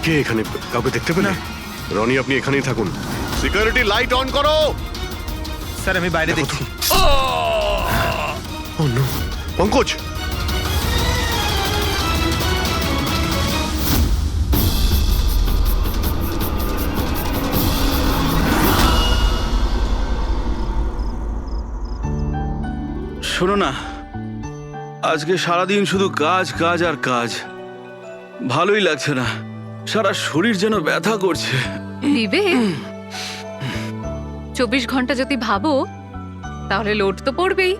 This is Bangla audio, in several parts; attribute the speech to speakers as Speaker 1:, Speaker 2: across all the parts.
Speaker 1: কে এখানে? কাউকে দেখতে পেলে? রনি, আপনি এখানেই থাকুন। সিকিউরিটি লাইট অন করো।
Speaker 2: স্যার আমি বাইরে দেখছি।
Speaker 1: ও নো, পঙ্কজ!
Speaker 3: শোনো না, আজকে সারাদিন শুধু কাজ কাজ আর কাজ, ভালোই লাগছে না। সারা শরীর যেন ব্যথা করছে।
Speaker 4: বিবেক, 24 ঘন্টা যদি ভাবো তাহলে লোড তো পড়বেই।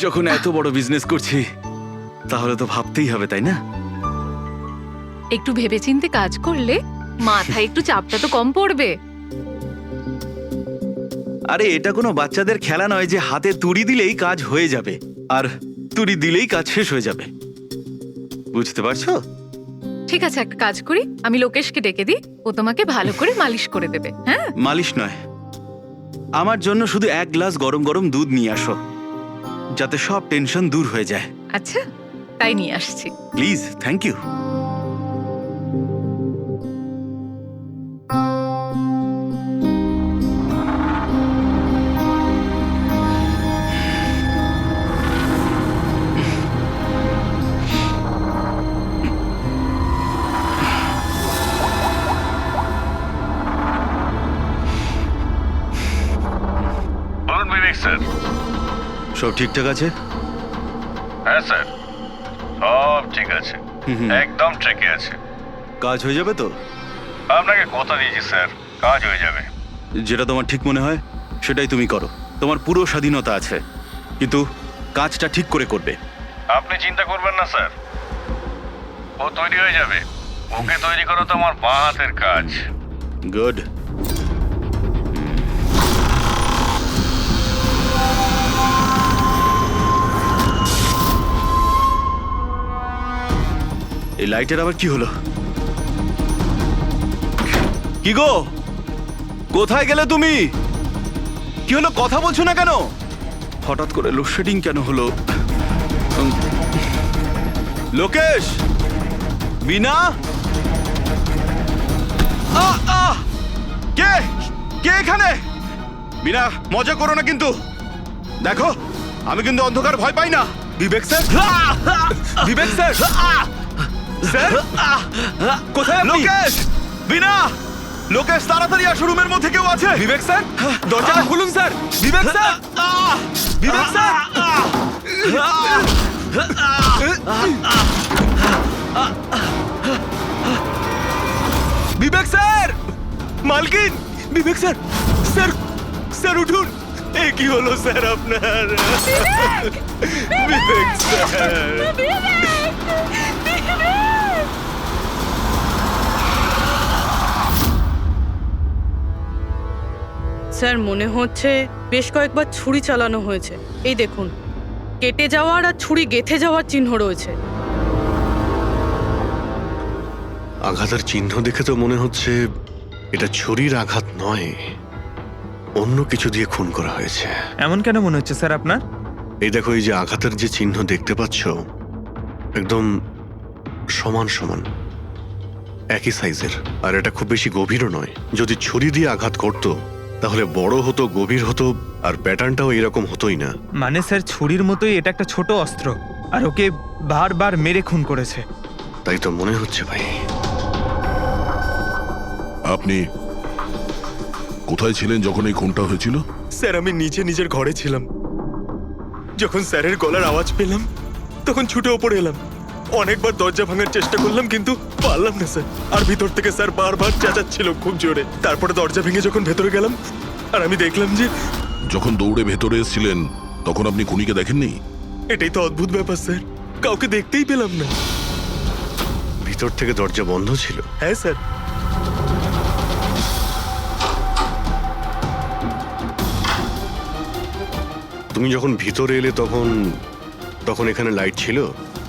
Speaker 3: যখন এত বড় বিজনেস করছি তাহলে তো ভাবতেই হবে, তাই না?
Speaker 4: একটু ভেবেচিন্তে কাজ করলে মাথায় একটু চাপটা তো কম পড়বে।
Speaker 3: আরে এটা কোনো বাচ্চাদের খেলা নয় যে হাতে তুড়ি দিলেই কাজ হয়ে যাবে আর তুড়ি দিলেই কাজ শেষ হয়ে যাবে, বুঝতে পারছো?
Speaker 4: ঠিক আছে, একটা কাজ করি, আমি লোকেশকে ডেকে দিই, ও তোমাকে ভালো করে মালিশ করে দেবে। হ্যাঁ,
Speaker 3: মালিশ নয়, আমার জন্য শুধু 1 গ্লাস গরম গরম দুধ নিয়ে আসো, যাতে সব টেনশন দূর হয়ে যায়।
Speaker 4: আচ্ছা তাই নিয়ে আসছি।
Speaker 3: Please, thank you.
Speaker 5: বলুন বিবেক স্যার।
Speaker 3: সব ঠিকঠাক আছে?
Speaker 5: হ্যাঁ স্যার, সব ঠিক আছে, একদম ঠিকই আছে।
Speaker 3: কাজ হয়ে যাবে তো?
Speaker 5: আপনাকে কথা দিয়েছি স্যার, কাজ হয়ে যাবে।
Speaker 3: যেটা তোমার ঠিক মনে হয় সেটাই তুমি করো, তোমার পুরো স্বাধীনতা আছে, কিন্তু কাজটা ঠিক করে করবে।
Speaker 5: আপনি চিন্তা করবেন না স্যার, ও তৈরি হয়ে যাবে। ওকে তৈরি করা তো আমার বাঁ হাতের কাজ।
Speaker 3: গুড। এই লাইটের আবার কি হলো? কি গো, কোথায় গেলে তুমি? কি হলো, কথা বলছো না কেন? হঠাৎ করে লোডশেডিং কেন হলো? লোকেশ, বিনা, কে কে এখানে? বিনা, মজা করো না কিন্তু। দেখো, আমি কিন্তু অন্ধকার ভয় পাই না। বিবেক স্যার, বিবেক স্যার, স্যার কোথায় আপনি? লোকেশ, বিনা, লোকেশ তাড়াতাড়ি আসো, রুমের মধ্যে কেউ আছে। বিবেক স্যার, দরজাটা খুলুন স্যার। বিবেক স্যার, বিবেক স্যার, বিবেক স্যার, মালকিন, বিবেক স্যার, স্যার, স্যার উঠুন। এ কি হলো স্যার আপনার? বিবেক স্যার,
Speaker 6: স্যার মনে হচ্ছে বেশ কয়েকবার ছুরি চালানো হয়েছে। এই দেখুন, কেটে যাওয়ার আর ছুরি গেঁথে যাওয়ার চিহ্ন রয়েছে।
Speaker 1: আঘাতের চিহ্ন দেখে তো মনে হচ্ছে এটা ছুরির আঘাত নয়, অন্য কিছু দিয়ে খুন করা হয়েছে।
Speaker 2: এমন কেন মনে হচ্ছে স্যার আপনার?
Speaker 1: এই দেখো, এই যে আঘাতের যে চিহ্ন দেখতে পাচ্ছ, একদম সমান সমান, একই সাইজের, আর এটা খুব বেশি গভীরও নয়। যদি ছুরি দিয়ে আঘাত করতো তাহলে বড় হতো, গভীর হতো, আর প্যাটার্নটাও এরকম হতোই না।
Speaker 2: মানে স্যার ছুরির মতোই এটা একটা ছোট অস্ত্র, আর ওকে বারবার মেরে খুন করেছে।
Speaker 1: তাই তো মনে হচ্ছে ভাই।
Speaker 7: আপনি কোথায় ছিলেন যখন এই খুনটা হয়েছিল?
Speaker 8: স্যার আমি নিজের ঘরে ছিলাম। যখন স্যারের গলার আওয়াজ পেলাম তখন ছুটে ওপরে এলাম। অনেকবার দরজা ভাঙার চেষ্টা করলাম কিন্তু পারলাম না স্যার। আর ভিতর থেকে স্যার বারবার চেঁচাচ্ছিল খুব জোরে। তারপরে দরজা ভেঙে যখন ভেতরে গেলাম আর আমি দেখলাম যে...
Speaker 7: যখন দৌড়ে ভেতরে এসেছিলেন তখন আপনি খুনিকে দেখেননি?
Speaker 8: এটাই তো অদ্ভুত ব্যাপার স্যার, কাউকে দেখতেই পেলাম না।
Speaker 1: ভিতর থেকে দরজা বন্ধ ছিল?
Speaker 8: হ্যাঁ স্যার।
Speaker 1: তুমি যখন ভিতরে এলে তখন তখন এখানে লাইট ছিল?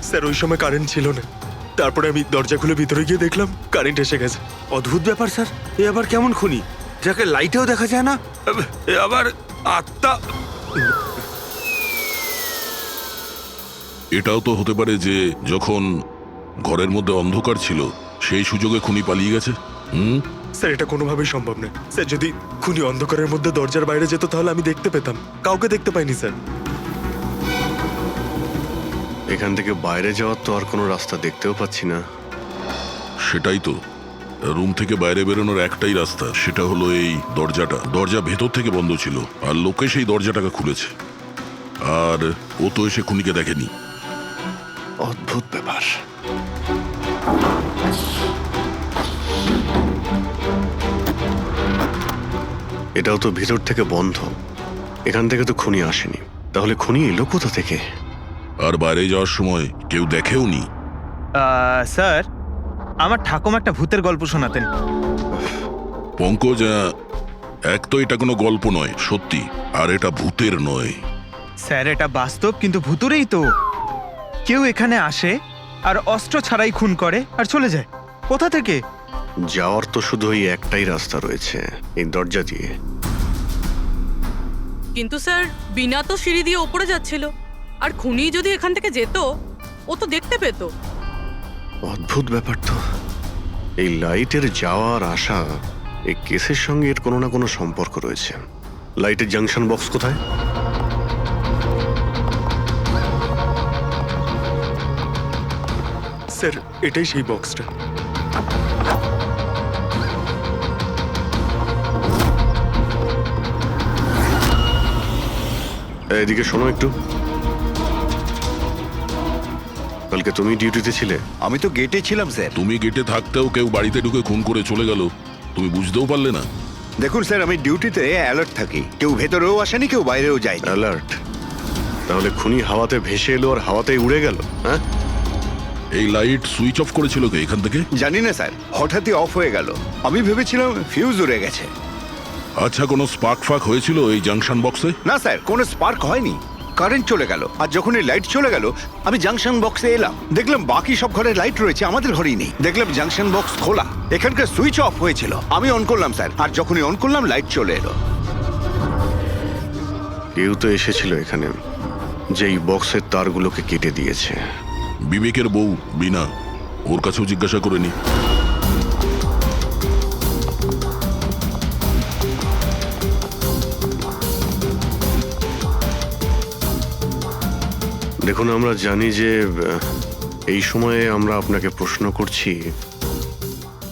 Speaker 8: স্যার ওই সময় কারেন্ট ছিল না। তারপরে আমি দরজা খুলে ভিতরে গিয়ে দেখলাম কারেন্ট এসে গেছে।
Speaker 9: অদ্ভুত ব্যাপার স্যার, এ আবার কেমন খুনি যাকে লাইটেও দেখা যায় না? এ আবার আত্মা।
Speaker 7: এটাও তো হতে পারে যে যখন ঘরের মধ্যে অন্ধকার ছিল সেই সুযোগে খুনি পালিয়ে গেছে। হুম,
Speaker 8: স্যার এটা কোনোভাবেই সম্ভব নয় স্যার। যদি খুনি অন্ধকারের মধ্যে দরজার বাইরে যেত তাহলে আমি দেখতে পেতাম, কাউকে দেখতে পাইনি স্যার।
Speaker 1: এখান থেকে বাইরে যাওয়ার তো আর কোনো রাস্তা দেখতেও পাচ্ছি না।
Speaker 7: সেটাই তো। রুম থেকে বাইরে বেরোনোর একটাই রাস্তা, সেটা হলো এই দরজাটা। দরজা ভেতর থেকে বন্ধ ছিল, আর লোকে সেই দরজাটাকে খুলেছে। আর ও তো এসে খুনিকে দেখেনি।
Speaker 1: অদ্ভুত ব্যাপার। এটাও তো ভিতর থেকে বন্ধ, এখান থেকে তো খুনি আসেনি। তাহলে খুনি এলো কোথা থেকে?
Speaker 7: আর বাইরে যাওয়ার সময় কেউ দেখেও নি।
Speaker 2: স্যার, আমার ঠাকুমা একটা ভূতের গল্প শোনাতেন।
Speaker 7: পঙ্কজ, এক তো এটা কোনো গল্প নয়, সত্যি। আর এটা ভূতের নয়।
Speaker 2: স্যার, এটা বাস্তব, কিন্তু ভুতুরেই তো। কেউ এখানে আসে আর অস্ত্র ছাড়াই খুন করে আর চলে যায়। কোথা থেকে?
Speaker 1: যাওয়ার তো শুধু ওই একটাই রাস্তা রয়েছে, এই দরজা দিয়ে।
Speaker 6: কিন্তু স্যার, বিনা তো সিঁড়ি দিয়ে ওপরে যাচ্ছিল, আর খুনি যদি এখান থেকে যেত ও তো দেখতে পেত।
Speaker 1: অদ্ভুত ব্যাপার তো। এই লাইটের যাওয়ার আসা, এই কেসের সঙ্গে এর কোনো না কোনো সম্পর্ক রয়েছে। লাইটের জাংশন বক্স কোথায়?
Speaker 8: স্যার এটাই সেই বক্সটা।
Speaker 1: এদিকে শোনো একটু। কালকে তুমি ডিউটিতে ছিলে?
Speaker 3: আমি তো গেটে ছিলাম স্যার।
Speaker 7: তুমি গেটে থাকতেও কেউ বাড়িতে ঢুকে খুন করে চলে গেল, তুমি বুঝতেও পারলে না?
Speaker 3: দেখুন স্যার, আমি ডিউটিতে অ্যালার্ট থাকি। কেউ ভেতরেও আসেনি, কেউ বাইরেও যায়নি।
Speaker 1: অ্যালার্ট? তাহলে খুনি হাওয়াতে ভেসে এলো আর হাওয়াতেই উড়ে গেল? হ্যাঁ,
Speaker 7: এই লাইট সুইচ অফ করেছিল কে এখান থেকে?
Speaker 3: জানি না স্যার, হঠাৎই অফ হয়ে গেল। আমি ভেবেছিলাম ফিউজ উড়ে গেছে।
Speaker 7: আচ্ছা, কোনো স্পার্ক ফাক হয়েছিল এই জাংশন বক্সে?
Speaker 3: না স্যার, কোনো স্পার্ক হয়নি। কারেন্ট চলে গেল, আর যখন এই লাইট চলে গেল আমি জাংশন বক্সে এলাম, দেখলাম বাকি সব ঘরে লাইট রয়েছে, আমাদের ঘরেই নেই। দেখলাম জাংশন বক্স খোলা, এখানকার সুইচ অফ হয়েছিল। আমি অন করলাম স্যার, আর যখনই অন করলাম লাইট চলে এলো।
Speaker 1: কেউ তো এসেছিল এখানে, যেই বক্সের তারগুলোকে কেটে দিয়েছে।
Speaker 7: বিবেকের বউ বিনা, ওর কাছেও জিজ্ঞাসা করে নি।
Speaker 1: দেখুন, আমরা জানি যে এই সময়ে আমরা আপনাকে প্রশ্ন করছি।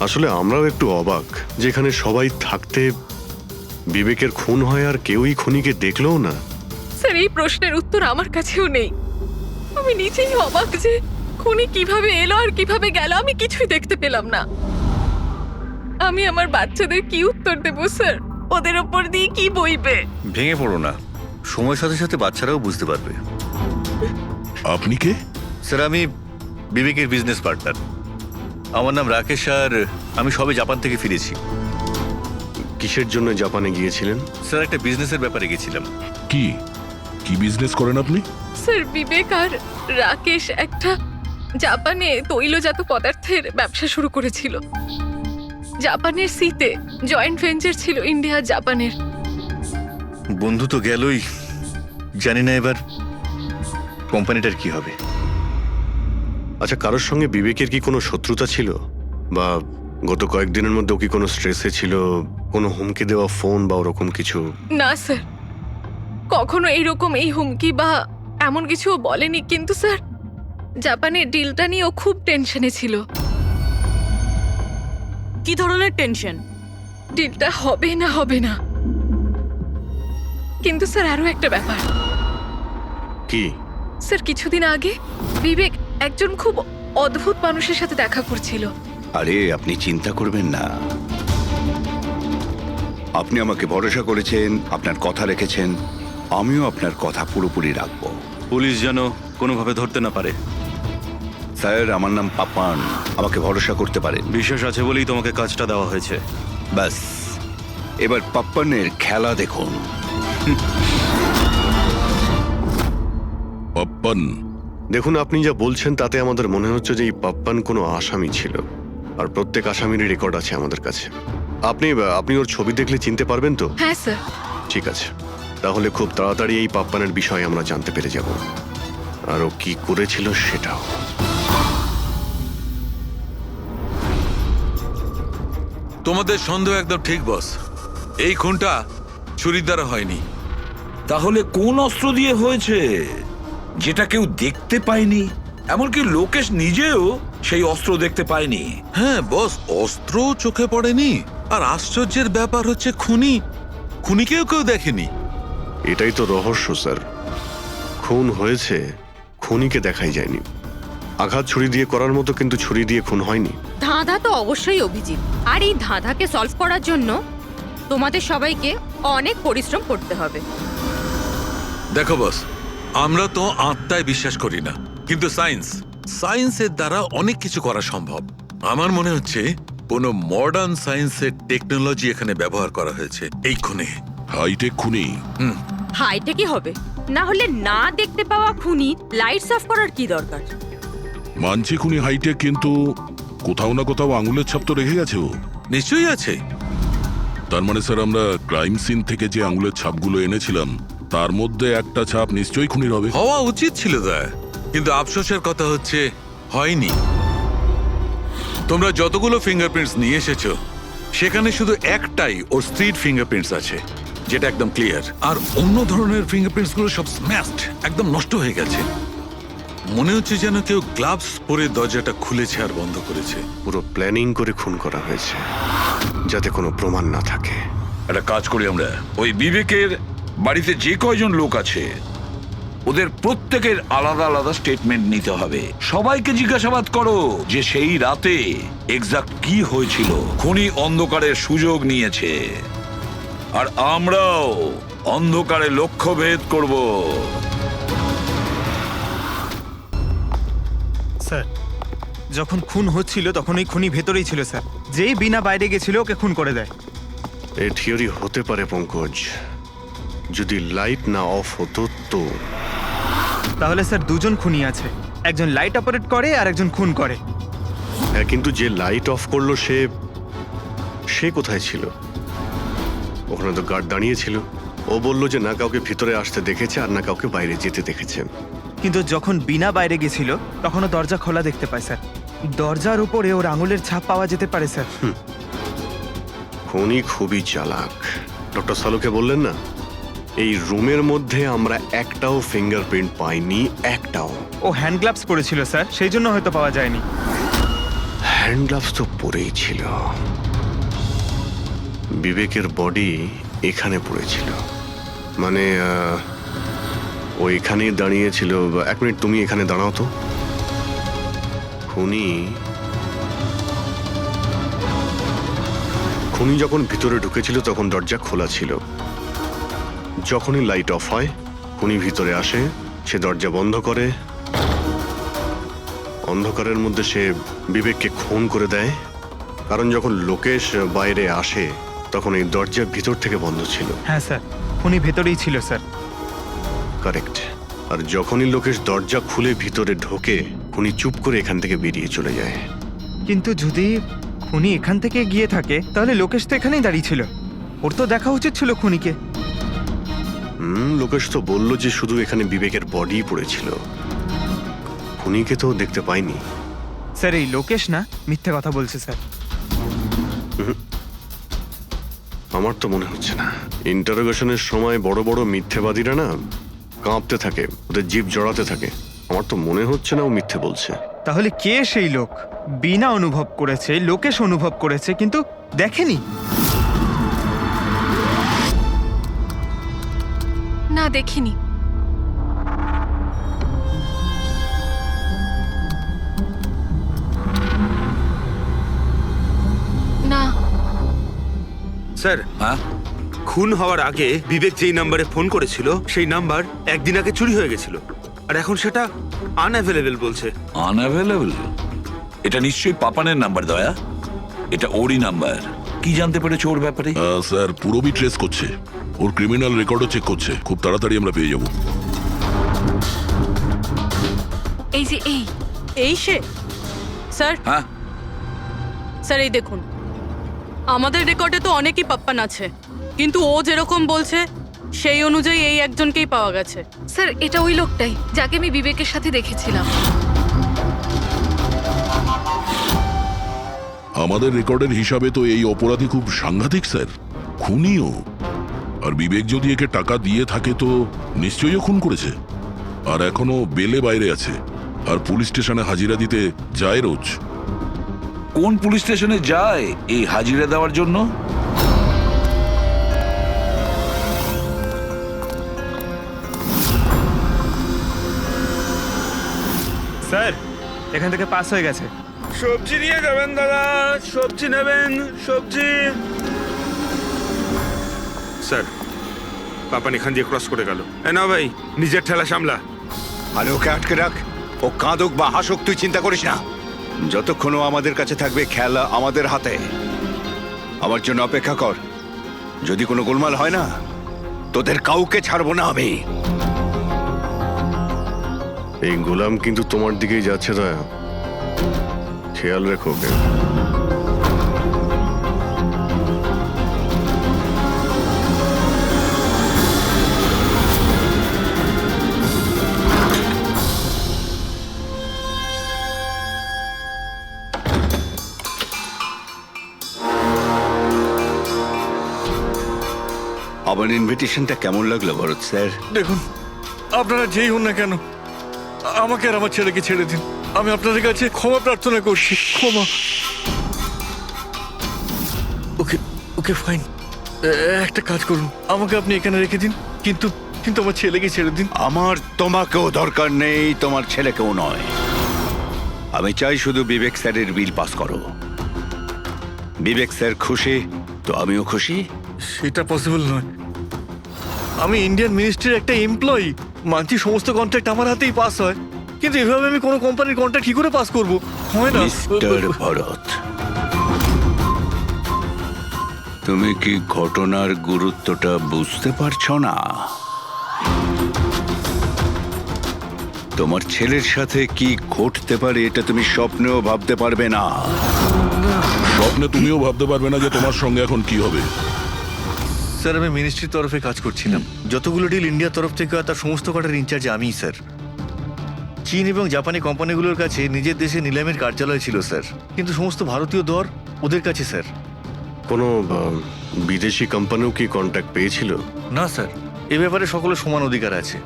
Speaker 1: আসলে আমরাও একটু অবাক, যেখানে সবাই থাকতে বিবেকের খুন হয় আর কেউই খুনিকে দেখলোও না।
Speaker 4: স্যার, এই প্রশ্নের উত্তর আমার কাছেও নেই। আমি নিজেই অবাক যে খুনি কিভাবে এলো আর কিভাবে গেল, আমি কিছুই দেখতে পেলাম না। আমি আমার বাচ্চাদের কি উত্তর দেব স্যার? ওদের ওপর দিয়ে কি বইবে?
Speaker 3: ভেঙে পড়ো না, সময়ের সাথে সাথে বাচ্চারাও বুঝতে পারবে।
Speaker 7: আপনি কে?
Speaker 3: স্যার, আমি বিবেকের বিজনেস পার্টনার। আমার নাম রাকেশ, আর আমি সবে জাপান থেকে ফিরেছি।
Speaker 1: কিসের জন্য জাপানে গিয়েছিলেন?
Speaker 3: স্যার, একটা বিজনেসের ব্যাপারে গেছিলাম।
Speaker 7: কি কি বিজনেস করেন আপনি?
Speaker 4: স্যার, বিবেক আর রাকেশ একটা জাপানে তৈলজাত পদার্থের ব্যবসা শুরু করেছিল। জাপানের সিতে জয়েন্ট ভেঞ্চার ছিল ইন্ডিয়া জাপানের।
Speaker 3: বন্ধু তো গেলই, জানি না এবার কোম্পানিটার কি হবে।
Speaker 1: আচ্ছা, কারোর সঙ্গে বিবেকের কি কোনো শত্রুতা ছিল? বা গত কয়েকদিনের মধ্যে ও কি কোনো স্ট্রেসে ছিল? কোনো হুমকি দেওয়া ফোন বা ওরকম কিছু?
Speaker 4: না স্যার, কখনো এইরকম এই হুমকি বা এমন কিছু ও বলেনি। কিন্তু স্যার, জাপানের ডিলটা নিয়ে ও খুব টেনশনে ছিল।
Speaker 6: কি ধরনের টেনশন?
Speaker 4: ডিলটা হবে না হবে না। কিন্তু স্যার, আরো একটা ব্যাপার।
Speaker 1: কি?
Speaker 4: স্যার, কিছুদিন আগে বিবেক একজন খুব অদ্ভুত মানুষের সাথে দেখা করছিল।
Speaker 3: আরে আপনি চিন্তা করবেন না, আপনি আমাকে ভরসা করেছেন, আপনার কথা রেখেছেন, আমিও আপনার কথা পুরোপুরি রাখবো। পুলিশ যেন কোনোভাবে ধরতে না পারে। স্যার, আমার নাম পাপ্পান, আমাকে ভরসা করতে পারেন।
Speaker 8: বিশ্বাস আছে বলেই তোমাকে কাজটা দেওয়া হয়েছে।
Speaker 3: ব্যাস, এবার পাপ্পানের খেলা দেখুন।
Speaker 7: পাপ্পান?
Speaker 1: দেখুন, আপনি যা বলছেন তাতে আমাদের মনে হচ্ছে যে এই পাপ্পান কোনো আসামি ছিল, আর প্রত্যেক আসামিরই রেকর্ড আছে আমাদের কাছে। আপনি ওর ছবি দেখলে চিনতে পারবেন তো?
Speaker 4: হ্যাঁ স্যার।
Speaker 1: ঠিক আছে, তাহলে খুব তাড়াতাড়ি এই পাপ্পানের বিষয়ে আমরা জানতে পেরে যাব, আর ও কি করেছিল সেটাও।
Speaker 10: তোমাদের সন্দেহ একদম ঠিক বস। এই খুনটা ছুরির দ্বারা হয়নি।
Speaker 11: তাহলে কোন অস্ত্র দিয়ে হয়েছে যেটা কেউ দেখতে পায়নি? এমনকি লোকেশ নিজেও সেই অস্ত্র দেখতে পায়নি।
Speaker 10: হ্যাঁ বস, অস্ত্র চোখে পড়েনি। আর আশ্চর্যের ব্যাপার হচ্ছে খুনিকেও কেউ দেখেনি।
Speaker 1: এটাই তো রহস্য স্যার। খুন হয়েছে, খুনিকে দেখাই যায়নি। আঘাত ছুরি দিয়ে করার মতো, কিন্তু ছুরি দিয়ে খুন হয়নি।
Speaker 12: ধাঁধা তো অবশ্যই অভিজিৎ, আর এই ধাঁধাকে সলভ করার জন্য তোমাদের সবাইকে অনেক পরিশ্রম করতে হবে।
Speaker 10: দেখো বস, আমরা তো আত্মায় বিশ্বাস করি না, কিন্তু সায়েন্সের দ্বারা অনেক কিছু করা সম্ভব। আমার মনে হচ্ছে কোনো মডার্ন সায়েন্সের টেকনোলজি এখানে ব্যবহার করা হয়েছে এই খুনে।
Speaker 7: হাইটেক খুনি।
Speaker 12: হাইটেকই হবে, না হলে না দেখতে পাওয়া খুনি লাইটস অফ করার কি দরকার?
Speaker 7: মানছি খুনি হাইটেক, কিন্তু কোথাও না কোথাও আঙুলের ছাপ তো রেখে গেছে ও।
Speaker 10: নিশ্চয়ই আছে।
Speaker 7: তার মানে স্যার, আমরা ক্রাইম সিন থেকে যে আঙুলের ছাপগুলো এনেছিলাম তার মধ্যে একটা ছাপ নিশ্চয়ই খুনির হবে।
Speaker 10: হওয়া উচিত ছিল দয়া, কিন্তু আফসোসের কথা হচ্ছে হয়নি। তোমরা যতগুলো ফিঙ্গারপ্রিন্টস নিয়ে এসেছো সেখানে শুধু একটাই ওর স্ত্রীর ফিঙ্গারপ্রিন্টস আছে, যেটা একদম ক্লিয়ার। আর অন্য ধরনের ফিঙ্গারপ্রিন্টস গুলো সব স্ম্যাশড, একদম নষ্ট হয়ে গেছে। মনে হচ্ছে যেন কেউ গ্লাভস পরে দরজাটা খুলেছে আর বন্ধ করেছে।
Speaker 1: পুরো প্ল্যানিং করে খুন করা হয়েছে, যাতে কোনো প্রমাণ না থাকে।
Speaker 11: একটা কাজ করি আমরা, ওই বিবেকের বাড়িতে যে কয়জন লোক আছে ওদের প্রত্যেকের আলাদা আলাদা স্টেটমেন্ট নিতে হবে। সবাইকে জিজ্ঞাসাবাদ করো যে সেই রাতে এক্সাক্ট কি হয়েছিল। খুনি অন্ধকারের সুযোগ নিয়েছে, আর আমরাও অন্ধকারে লক্ষ্যভেদ করব।
Speaker 2: স্যার, যখন খুন হচ্ছিল তখন ওই খুনি ভেতরেই ছিল স্যার। যেই বিনা বাইরে গেছিল ওকে খুন করে দেয়।
Speaker 1: এই থিওরি হতে পারে পঙ্কজ, যদি লাইট না অফ হতো তো।
Speaker 2: তাহলে স্যার দুজন খুনি আছে, একজন লাইট অপারেট করে আর একজন খুন করে।
Speaker 1: হ্যাঁ, কিন্তু যে লাইট অফ করলো সে কোথায় ছিল? ওখানে তো গার্ড দাঁড়িয়ে ছিল। ও বলল যে না কাউকে ভিতরে আসতে দেখেছে আর না কাউকে বাইরে যেতে দেখেছে।
Speaker 2: কিন্তু যখন বিনা বাইরে গেছিল তখনও দরজা খোলা দেখতে পায় স্যার। দরজার উপরে ওর আঙুলের ছাপ পাওয়া যেতে পারে স্যার।
Speaker 1: খুনি খুবই চালাক। ডক্টর সালুকে বললেন না, এই রুমের মধ্যে আমরা একটাও ফিঙ্গারপ্রিন্ট পাইনি, একটাও।
Speaker 2: ও হ্যান্ড গ্লাভস পরেছিল স্যার, সেই জন্য হয়তো পাওয়া যায়নি।
Speaker 1: হ্যান্ড গ্লাভস তো পরেই ছিল। বিবেকের বডি এখানে পড়েছিল, মানে ও এখানেই দাঁড়িয়েছিল। এক মিনিট, তুমি এখানে দাঁড়াও তো। খুনি যখন ভিতরে ঢুকেছিল তখন দরজা খোলা ছিল। যখনই লাইট অফ হয় খুনি ভিতরে আসে, সে দরজা বন্ধ করে। অন্ধকারের মধ্যে সে বিবেককে খুন করে দেয়, কারণ যখন লোকেশ বাইরে আসে তখন এই দরজা ভিতর থেকে বন্ধ ছিল।
Speaker 2: হ্যাঁ স্যার, খুনি ভেতরেই ছিল স্যার।
Speaker 1: কারেক্ট। আর যখনই লোকেশ দরজা খুলে ভিতরে ঢোকে, খুনি চুপ করে এখান থেকে বেরিয়ে চলে যায়।
Speaker 2: কিন্তু যদি খুনি এখান থেকে গিয়ে থাকে তাহলে লোকেশ তো এখানেই দাঁড়িয়ে ছিল। ওর তো দেখা উচিত ছিল খুনিকে।
Speaker 1: লোকেশ তো বললো যে শুধু এখানে বিবেকের বডি পড়েছিল, খুনিকে তো দেখতে পাইনি।
Speaker 2: স্যার, এই লোকেশ না মিথ্যে কথা বলছে স্যার।
Speaker 1: আমার তো মনে হচ্ছে না। ইন্টারোগেশনের সময় বড় বড় মিথ্যেবাদীরা না কাঁপতে থাকে, ওদের জিভ জড়াতে থাকে। আমার তো মনে হচ্ছে না ও মিথ্যে বলছে।
Speaker 2: তাহলে কে সেই লোক? বিনা অনুভব করেছে, লোকেশ অনুভব করেছে কিন্তু দেখেনি।
Speaker 4: না, দেখিনি। না
Speaker 9: স্যার,
Speaker 11: হ্যাঁ,
Speaker 9: খুন হওয়ার আগে বিবেক যেই নাম্বারে ফোন করেছিল সেই নাম্বার একদিন আগে চুরি হয়ে গেছিল, আর এখন সেটা আনঅ্যাভেলেবল বলছে।
Speaker 11: আনঅ্যাভেলেবল? এটা নিশ্চয়ই পাপানের নাম্বার দয়া। এটা ওরই নাম্বার। কি জানতে পেরেছো ওর ব্যাপারে?
Speaker 7: স্যার, পুরোবি ট্রেস করছে, ওর ক্রিমিনাল রেকর্ডও চেক করছে। খুব তাড়াতাড়ি আমরা পেয়ে যাব।
Speaker 4: এই যে
Speaker 6: এই সে? স্যার,
Speaker 11: হ্যাঁ
Speaker 6: স্যার এই দেখুন, আমাদের রেকর্ডে তো অনেকই পাপ্পান আছে, কিন্তু ও যেরকম বলছে সেই অনুযায়ী এই একজনকেই পাওয়া গেছে।
Speaker 4: স্যার, এটা ওই লোকটাই যাকে আমি বিবেকের সাথে দেখেছিলাম।
Speaker 7: আমাদের রেকর্ডের হিসাবে তো এই অপরাধী খুব সাংঘাতিক স্যার, খুনিও। আর বিবেক যদি একে টাকা দিয়ে থাকে তো নিশ্চয়ই ও খুন করেছে। আর এখনো বেলে বাইরে আছে, আর পুলিশ স্টেশনে হাজিরা দিতে যায় রোজ।
Speaker 11: কোন পুলিশ স্টেশনে যায় এই হাজিরা দেওয়ার জন্য?
Speaker 2: স্যার এখান থেকে পাস হয়ে গেছে।
Speaker 9: সবজি নিয়ে যাবেন দাদা, সবজি নেবেন, সবজি। স্যার, পাপান এখান দিয়ে ক্রস করে গেল। না ভাই, নিজের ঠেলা সামলা।
Speaker 3: আরে ওকে আটকে রাখ, ও কাঁদুক বা হাসুক তুই চিন্তা করিস না। যতক্ষণ ও আমাদের কাছে থাকবে খেলা আমাদের হাতে। আমার জন্য অপেক্ষা কর, যদি কোনো গোলমাল হয় না তোদের কাউকে ছাড়বো না আমি।
Speaker 1: এই গোলাম কিন্তু তোমার দিকেই যাচ্ছে, দয়া, খেয়াল রেখো ওকে।
Speaker 3: আমার ইনভিটেশনটা কেমন লাগলো ভরত স্যার?
Speaker 10: দেখুন, আপনারা যেই হন না কেন, আমাকে আর আমার ছেলেকে ছেড়ে দিন। আমি আপনাদের কাছে ক্ষমা প্রার্থনা করছি, ক্ষমা। ওকে ওকে ফাইন, একটা কাজ করুন, আমাকে আপনি এখানে রেখে দিন, কিন্তু কিন্তু আমার ছেলেকে ছেড়ে দিন।
Speaker 3: আমার তোমাকেও দরকার নেই, তোমার ছেলেকেও নয়। আমি চাই শুধু বিবেক স্যারের বিল পাস করো। বিবেক স্যার খুশি তো আমিও খুশি।
Speaker 10: সেটা পসিবল নয়। আমি ইন্ডিয়ান মিনিস্ট্রির একটা এমপ্লয়ি, মানছি সমস্ত কন্ট্রাক্ট আমার হাতেই পাস হয়, কিন্তু এভাবে আমি কোনো কোম্পানির কন্ট্রাক্ট কি করে পাস করবো? হয় না।
Speaker 3: মিস্টার ভরত, তুমি কি ঘটনার গুরুত্বটা বুঝতে পারছো না? তোমার ছেলের সাথে কি ঘটতে পারে এটা তুমি স্বপ্নেও ভাবতে পারবে না।
Speaker 7: স্বপ্নে তুমিও ভাবতে পারবে না যে তোমার সঙ্গে এখন কি হবে।
Speaker 13: স্যার, আমি মিনিস্ট্রির তরফে কাজ করছিলাম। যতগুলো ডিল ইন্ডিয়ার তরফ থেকে হয় তার সমস্ত কটার ইনচার্জ আমিই স্যার। চীন এবং জাপানি কোম্পানিগুলোর কাছে নিজের দেশে নিলামের কার্যালয় ছিল স্যার, কিন্তু সমস্ত ভারতীয় দর ওদের কাছে স্যার।
Speaker 1: কোনো বিদেশি কোম্পানিও কি কন্ট্যাক্ট পেয়েছিল?
Speaker 13: না স্যার, এ ব্যাপারে সকলের সমান অধিকার আছে,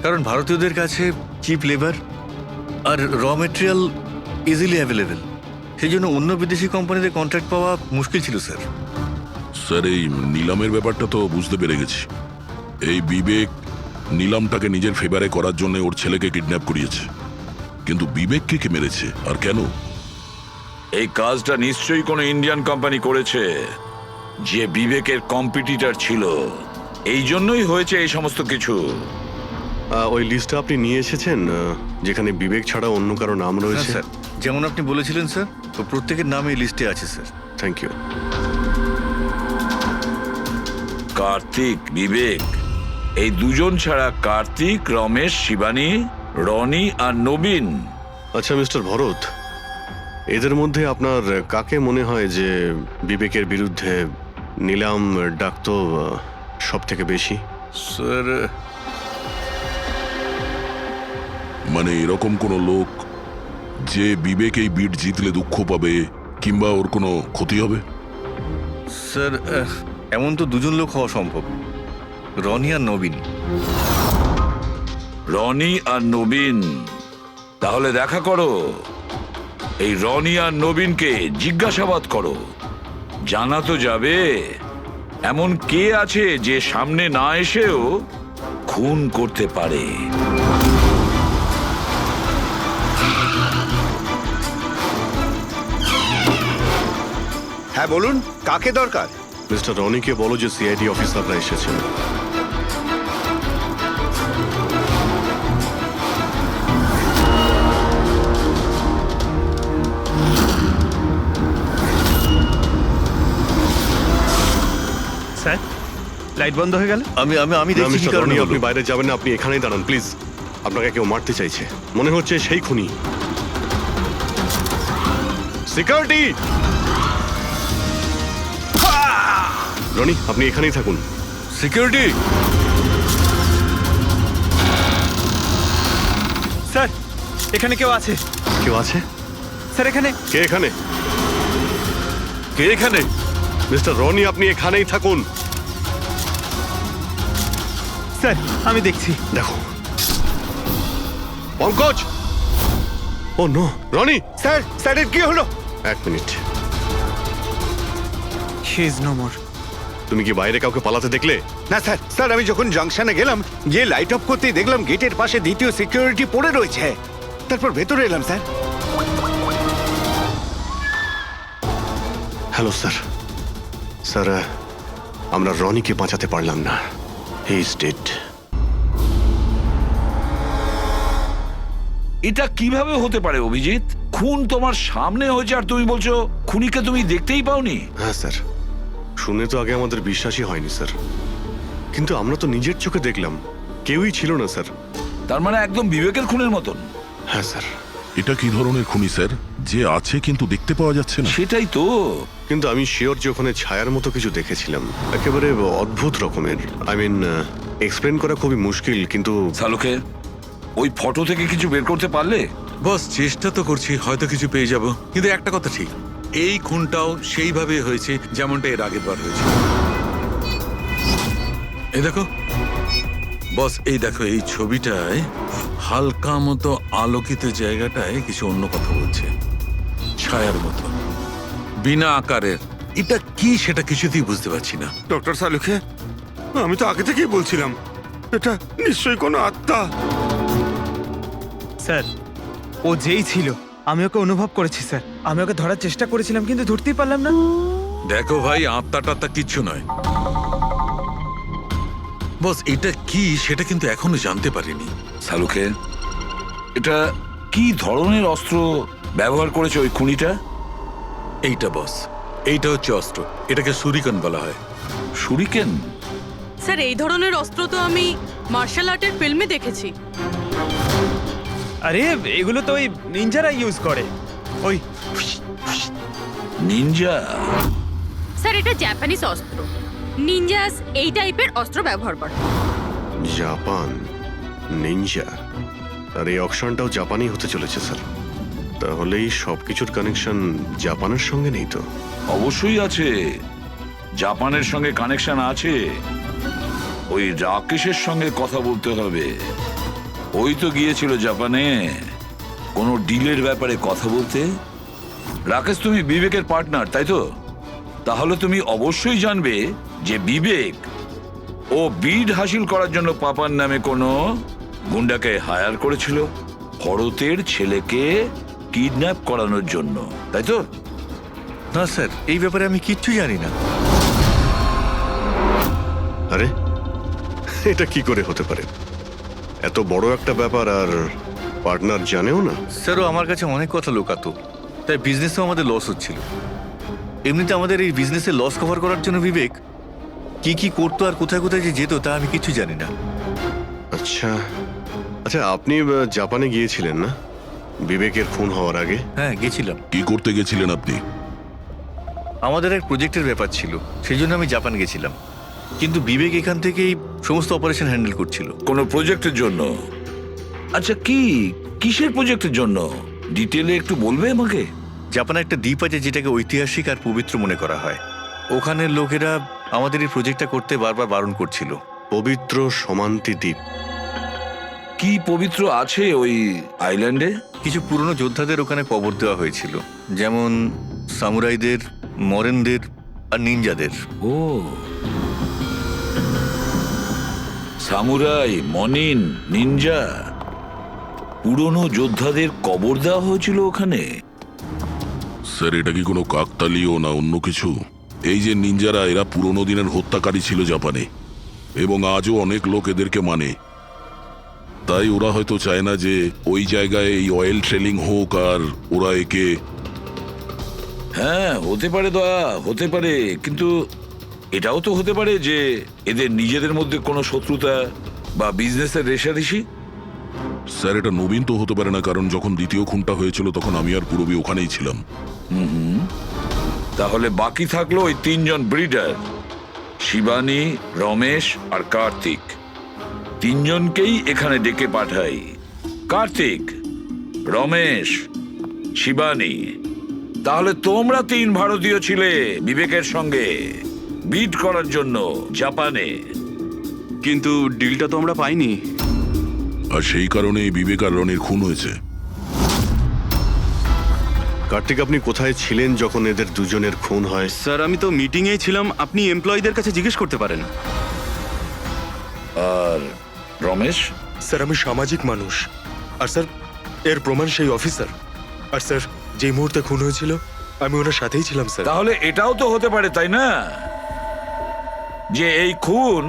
Speaker 13: কারণ ভারতীয়দের কাছে চিপ লেবার আর র মেটেরিয়াল ইজিলি অ্যাভেলেবেল। সেই জন্য অন্য বিদেশি কোম্পানিতে কন্ট্রাক্ট পাওয়া মুশকিল ছিল স্যার।
Speaker 7: স্যার, এই নিলামের ব্যাপারটা তো বুঝতে পেরে গেছি। এই বিবেক নিলামটাকে নিজের ফেভারে করার জন্য ওর ছেলেকে কিডন্যাপ করিয়েছে, কিন্তু বিবেককে কে মেরেছে আর কেন?
Speaker 11: এই কাজটা নিশ্চয়ই কোনো ইন্ডিয়ান কোম্পানি করেছে, যে বিবেকের কম্পিটিটর ছিল। এই জন্যই হয়েছে এই সমস্ত কিছু।
Speaker 1: ওই লিস্টটা আপনি নিয়ে এসেছেন, যেখানে বিবেক ছাড়া অন্য কারো নাম
Speaker 13: হ্যাঁ
Speaker 1: রয়েছে?
Speaker 13: স্যার, যেমন আপনি বলেছিলেন স্যার, তো প্রত্যেকের নাম এই লিস্টে আছে sir.
Speaker 1: Thank you.
Speaker 11: Kartik, Vivek, এই দুজন ছাড়া কার্তিক, রমেশ, শিবানী, রনি আর নবীন।
Speaker 1: আচ্ছা মিস্টার ভরত, এদের মধ্যে আপনার কাকে মনে হয় যে বিবেকের বিরুদ্ধে নিলাম ডাকত সব থেকে বেশি?
Speaker 13: স্যার,
Speaker 7: মানে এরকম কোনো লোক যে বিবেক এই বিট জিতলে দুঃখ পাবে কিংবা ওর কোনো ক্ষতি হবে?
Speaker 13: স্যার, এমন তো দুজন লোক হওয়া সম্ভব, রনি আর নবীন।
Speaker 11: রনি আর নবীন? তাহলে দেখা করো, এই রনি আর নবীনকে জিজ্ঞাসাবাদ করো, জানা তো যাবে এমন কে আছে যে সামনে না এসেও খুন করতে পারে।
Speaker 3: হ্যাঁ বলুন, কাকে দরকার?
Speaker 1: মিস্টার রনিকে বলো যে সিআইডি অফিসাররা এসেছেন।
Speaker 2: স্যার, লাইট বন্ধ হয়ে গেল।
Speaker 13: আমি আমি আমি
Speaker 1: না,
Speaker 13: দেখছি কি
Speaker 1: মিস্টার
Speaker 13: কারণে
Speaker 1: রনি,
Speaker 13: হলো।
Speaker 1: আপনি বাইরে যাবেন না, আপনি এখানেই দাঁড়ান প্লিজ। আপনাকে কেউ মারতে চাইছে, মনে হচ্ছে সেই খুনি। সিকিউরিটি! রনি, আপনি এখানেই থাকুন।
Speaker 13: সিকিউরিটি!
Speaker 2: স্যার, এখানে কেউ আছে।
Speaker 1: কেউ আছে?
Speaker 2: স্যার, এখানে
Speaker 1: কে এখানে?
Speaker 10: কে এখানে?
Speaker 1: মিস্টার রনি, আপনি এখানেই থাকুন।
Speaker 2: স্যার আমি দেখছি।
Speaker 1: দেখো Pankaj, oh no, Rony,
Speaker 9: sir স্যারের কি হলো?
Speaker 1: এক মিনিট।
Speaker 2: He is no more.
Speaker 1: তুমি কি বাইরে কাউকে পালাতে দেখলে?
Speaker 9: না স্যার, স্যার আমি যখন জাংশনে গেলাম, গিয়ে লাইট অফ করতেই দেখলাম গেটের পাশে দ্বিতীয় সিকিউরিটি পড়ে রয়েছে। তারপর ভেতরে এলাম স্যার।
Speaker 1: Hello sir. স্যার, আমরা রনিকে বাঁচাতে পারলাম না। He is dead.
Speaker 11: এটা কিভাবে হতে পারে অভিজিৎ? খুন তোমার সামনে হয়েছে আর তুমি বলছো খুনিকে তুমি দেখতেই পাওনি?
Speaker 1: হ্যাঁ স্যার, শুনে তো আগে আমাদের বিশ্বাসই হয়নি স্যার, কিন্তু আমরা তো নিজের চোখে দেখলাম, কেউই ছিল না স্যার।
Speaker 11: তার মানে একদম বিবেকের খুনের মতন।
Speaker 1: হ্যাঁ স্যার।
Speaker 7: এটা কি ধরনের খুনি স্যার, যে আছে কিন্তু দেখতে পাওয়া যাচ্ছে না?
Speaker 11: সেটাই তো।
Speaker 1: কিন্তু আমি শিওর যে ওখানে ছায়ার মতো কিছু দেখেছিলাম, একেবারে অদ্ভুত রকমের। আই মিন, এক্সপ্লেন করা খুবই মুশকিল, কিন্তু
Speaker 11: সালুকে ওই ফটো থেকে কিছু বের করতে পারলে?
Speaker 10: বস, চেষ্টা তো করছি, হয়তো কিছু পেয়ে যাব। কিন্তু একটা কথা ঠিক, এই খুনটাও সেইভাবে হয়েছে যেমনটা এর আগের বার হয়েছে। এই দেখো বস, এই দেখো, এই ছবিটায় হালকা মতো আলোকিত জায়গাটায় কিছু অন্য কথা বলছে, ছায়ার মতো, বিনা আকারের। এটা কি সেটা কিছুতেই বুঝতে পারছি না।
Speaker 9: ডক্টর সালুকে, আমি তো আগে থেকেই বলছিলাম এটা নিশ্চয়ই কোনো আত্মা।
Speaker 2: স্যার ও যেই ছিল আমি ওকে অনুভব করেছি স্যার। আমি ওকে ধরার চেষ্টা করেছিলাম কিন্তু ধরতেই পারলাম না।
Speaker 10: দেখো ভাই, আত্মা টাত্মা কিচ্ছু নয়। বস, এটা কি সেটা কিন্তু এখনো জানতে পারিনি।
Speaker 11: সালুকে, এটা কি ধরনের অস্ত্র ব্যবহার করেছে ওই খুনিটা?
Speaker 10: এইটা বস, এইটা হচ্ছে অস্ত্র, এটাকে সুরিকান বলা হয়।
Speaker 11: শুরিকেন?
Speaker 6: স্যার এই ধরনের অস্ত্র তো আমি মার্শাল আর্টের ফিল্মে দেখেছি।
Speaker 2: আরে এগুলো তো ওই নিনজারা ইউজ করে, ওই
Speaker 11: নিনজা?
Speaker 12: স্যার এটা জাপানিজ অস্ত্র। নিনজাস এই টাইপের অস্ত্র ব্যবহার করে।
Speaker 1: জাপান, নিনজা, আর এই অকশনটাও জাপানি হতে চলেছে স্যার। তাহলে এই সবকিছুর কানেকশন জাপানের সঙ্গে নেই তো?
Speaker 11: অবশ্যই আছে, জাপানের সঙ্গে কানেকশন আছে। ওই রাকেশের সঙ্গে কথা বলতে হবে। ওই তো গিয়েছিল জাপানে কোনো ডিলের ব্যাপারে কথা বলতে। রাকেশ, তুমি বিবেকের পার্টনার তাই তো? তাহলে তুমি অবশ্যই জানবে যে বিবেক ও বিড হাসিল করার জন্য পাপার নামে কোনো গুন্ডাকে হায়ার করেছিল ভরতের ছেলেকে কিডন্যাপ করানোর জন্য, তাই তো?
Speaker 13: না স্যার, এই ব্যাপারে আমি কিচ্ছু জানি না।
Speaker 1: আরে এটা কি করে হতে পারে? এত বড় একটা ব্যাপার আর পার্টনার জানেও না?
Speaker 13: স্যার ও আমার কাছে অনেক কথা লোকাতো, তাই বিজনেসেও আমাদের লস হচ্ছিল। এমনিতে আমাদের এই বিজনেসে লস কভার করার জন্য বিবেক কি কি করতো আর কোথায় কোথায় যে যেত তা আমি কিছু জানি না।
Speaker 1: আচ্ছা আচ্ছা, আপনি জাপানে গিয়েছিলেন না বিবেকের খুন হওয়ার আগে?
Speaker 13: হ্যাঁ গেছিলাম।
Speaker 7: কি করতে গেছিলেন আপনি?
Speaker 13: আমাদের এক প্রজেক্টের ব্যাপার ছিল, সেই জন্য আমি জাপান গেছিলাম। কিন্তু বিবেক এখান থেকেই সমস্ত অপারেশন হ্যান্ডেল করছিল।
Speaker 11: কোনো প্রজেক্টের জন্য? আচ্ছা, কি কিসের প্রজেক্টের জন্য ডিটেলে একটু বলবে আমাকে?
Speaker 13: জাপানে একটা দ্বীপ আছে যেটাকে ঐতিহাসিক আর পবিত্র মনে করা হয়। ওখানের লোকেরা আমাদের এই প্রজেক্টটা করতে বারবার বারণ করছিল।
Speaker 1: পবিত্র সমান্তি দ্বীপ?
Speaker 11: কি পবিত্র আছে ওই আইল্যান্ডে?
Speaker 13: কিছু পুরনো যোদ্ধাদের ওখানে কবর দেওয়া হয়েছিল, যেমন সামুরাইদের, মরেনদের আর নিনজাদের।
Speaker 11: ও, সামুরাই, মনিন, নিনজা, পুরনো যোদ্ধাদের কবর দেওয়া হয়েছিল ওখানে।
Speaker 7: স্যার, এটা কি কোনো কাকতালীয় না অন্য কিছু? এই যে নিনজারা, এরা পুরনো দিনের হত্যাকারী ছিল জাপানে, এবং আজও অনেক লোক এদেরকে মানে। তাই ওরা হয়তো চায় না যে ওই জায়গায় এই অয়েল ট্রেলিং হোক, আর ওরা একে...
Speaker 11: হ্যাঁ, হতে পারে দয়া, হতে পারে, কিন্তু এটাও তো হতে পারে যে এদের নিজেদের মধ্যে কোনো শত্রুতা বা বিজনেসের রেষারেষি।
Speaker 7: স্যার, এটা নবীন তো হতে পারে না, কারণ যখন দ্বিতীয় খুনটা হয়েছিল তখন আমি আর পূরবী ওখানেই ছিলাম।
Speaker 11: তাহলে বাকি থাকলো ওই তিনজন ব্রিডার, শিবানী, রমেশ আর কার্তিক। তিনজনকেই এখানে ডেকে পাঠাই। কার্তিক, রমেশ, শিবানী, তাহলে তোমরা 3 ভারতীয় ছিলে বিবেকের সঙ্গে বিট করার জন্য জাপানে।
Speaker 3: কিন্তু ডিলটা তো আমরা পাইনি।
Speaker 7: আর সেই কারণেই বিবেক আর রনির খুন হয়েছে।
Speaker 1: কার্তিক, আপনি কোথায় ছিলেন যখন এদের দুজনের খুন হয়?
Speaker 3: স্যার আমি তো মিটিংয়েই ছিলাম, আপনি এমপ্লয়ীদের কাছে জিজ্ঞেস করতে পারেন।
Speaker 11: আর রমেশ?
Speaker 8: স্যার আমি সামাজিক মানুষ, আর স্যার এর প্রমাণ সেই অফিসার। আর স্যার যে মুহূর্তে খুন হয়েছিল আমি ওনার সাথেই ছিলাম স্যার।
Speaker 11: তাহলে এটাও তো হতে পারে, তাই না, যে এই খুন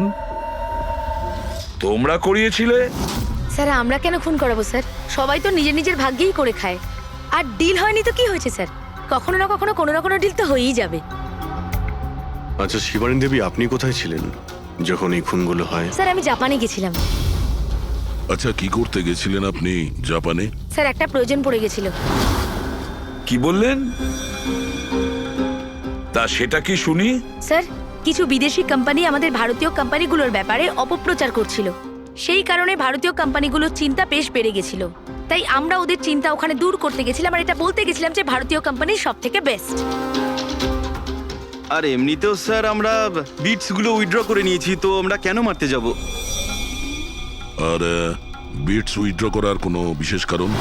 Speaker 11: তোমরা করিয়েছিলে?
Speaker 14: স্যার আমরা কেন খুন করাবো স্যার? সবাই তো নিজের নিজের ভাগ্যেই করে খায়। আর ডিল হয়নি তো কি হয়েছে স্যার? কখনো না কখনো কোনো না কোনো ডিল তো হয়েই যাবে।
Speaker 1: আচ্ছা শিবানী দেবী, আপনি কোথায় ছিলেন যখন এই খুনগুলো হয়?
Speaker 14: স্যার আমি জাপানে গেছিলাম।
Speaker 7: আচ্ছা, কি করতে গেছিলেন আপনি জাপানে?
Speaker 14: স্যার একটা প্রয়োজন পড়ে গেছিল।
Speaker 11: কি বললেন? তা সেটা কি শুনি?
Speaker 14: স্যার কিছু বিদেশি কোম্পানি আমাদের ভারতীয় কোম্পানিগুলোর ব্যাপারে অপপ্রচার করছিল। সেই কারণে ভারতীয় কোম্পানিগুলোর চিন্তা বেশ বেড়ে গেছিল। তাই আমরা ওদের চিন্তা ওখানে দূর করতে গেছিলাম, আর এটা বলতে গেছিলাম যে ভারতীয় কোম্পানি সব থেকে বেস্ট।
Speaker 3: আর এমনিতেও স্যার আমরা বিটসগুলো উইথড্র করে নিয়েছি, তো আমরা কেন মারতে যাব?
Speaker 7: আর বিটস উইথড্র করার কোনো বিশেষ কারণ?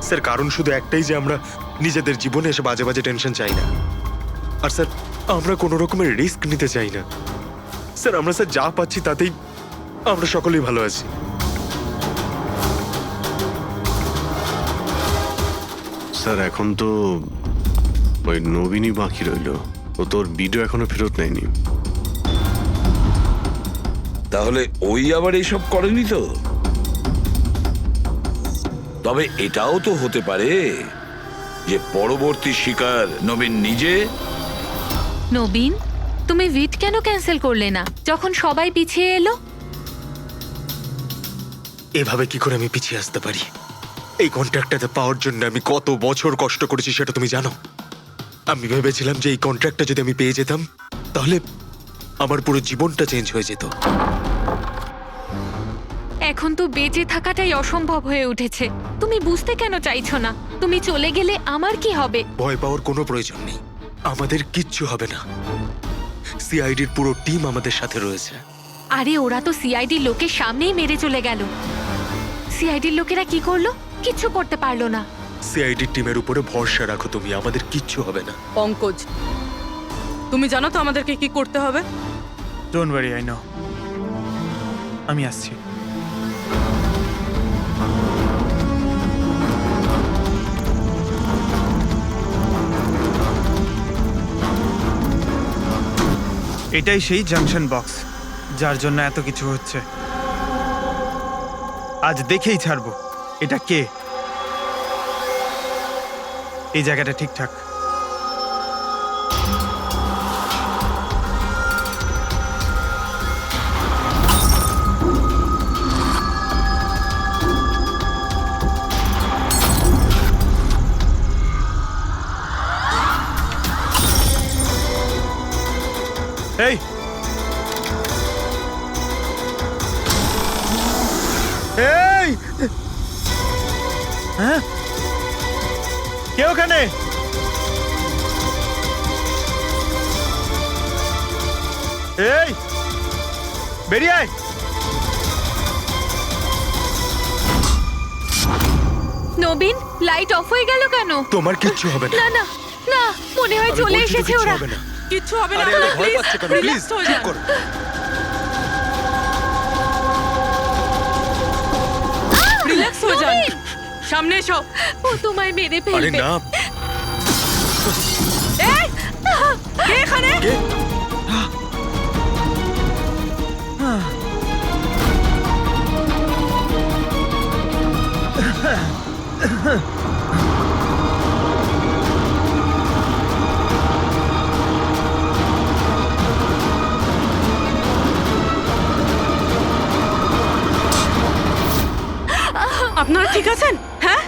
Speaker 8: স্যার কারণ শুধু একটাই, যে আমরা নিজেদের জীবনে এসে বাজে বাজে টেনশন চাই না। আর স্যার আমরা কোনো রকমের রিস্ক নিতে চাই না। স্যার আমরা স্যার যা পাচ্ছি তাতেই আমরা সকলেই ভালো আছি।
Speaker 1: স্যার এখন তো ওই নবীনই বাকি রইল, ও তোর ভিডিও এখনো ফেরত নেয়নি।
Speaker 11: তাহলে ওই আবার এইসব করেনি তো? তবে এটাও তো হতে পারে যে পরবর্তী শিকার নবীন নিজে।
Speaker 4: নবীন, তুমি ভিট কেন ক্যান্সেল করলে না যখন সবাই পিছিয়ে এলো?
Speaker 8: এভাবে কি করে আমি পিছিয়ে আসতে পারি? এই কন্ট্রাক্টটাতে পাওয়ার জন্য আমি কত বছর কষ্ট করেছি সেটা তুমি জানো। আমি ভেবেছিলাম যে এই কন্ট্রাক্টটা যদি আমি পেয়ে যেতাম তাহলে আমার পুরো জীবনটা চেঞ্জ হয়ে যেত।
Speaker 4: এখন তো বেঁচে থাকাটাই অসম্ভব হয়ে উঠেছে। তুমি বুঝতে কেন চাইছো না? তুমি চলে গেলে আমার কি হবে?
Speaker 8: ভয় পাওয়ার কোনো প্রয়োজন নেই, আমাদের কিচ্ছু হবে না। সিআইডির পুরো টিম আমাদের সাথে রয়েছে।
Speaker 4: আরে ওরা তো সিআইডি লোকের সামনেই মেরে চলে গেল। সিআইডির লোকেরা কি করলো? কিচ্ছু করতে পারলো না।
Speaker 8: সিআইডির টিমের উপরে ভরসা রাখো তুমি, আমাদের কিচ্ছু হবে না।
Speaker 6: পঙ্কজ, তুমি জানো তো আমাদেরকে কি করতে হবে?
Speaker 2: Don't worry, I know. আমি আসছি। এটাই সেই জাংশন বক্স যার জন্য এত কিছু হচ্ছে। আজ দেখেই ছাড়বো এটা কে। এই জায়গাটা ঠিকঠাক। এই এই হ্যাঁ, কে ওখানে? এই বেরিয়ে আয়।
Speaker 4: নবীন, লাইট অফ হয়ে গেল কেন?
Speaker 8: তোমার কিচ্ছু হবে না।
Speaker 4: না না না, মনে হয়
Speaker 8: আমি
Speaker 4: চলে
Speaker 8: বলছি তো
Speaker 4: এসেছে
Speaker 8: কিচ্ছু
Speaker 4: ওরা।
Speaker 8: হবে না।
Speaker 6: কিচ্ছু হবে না,
Speaker 8: আরে আরে ভয়
Speaker 6: প্লিজ
Speaker 8: পাচ্ছে কেন? প্লিজ
Speaker 6: রিল্যাক্স হয়ে
Speaker 8: চুপ
Speaker 6: যান।
Speaker 8: করো।
Speaker 6: রিল্যাক্স হয়ে যান। সামনে এসো।
Speaker 4: ও তোমায় মেরে
Speaker 8: আরে
Speaker 4: ফেলবে।
Speaker 8: না,
Speaker 6: এই কে এখানে?
Speaker 8: কে?
Speaker 6: আপনারা ঠিক আছেন? হ্যাঁ,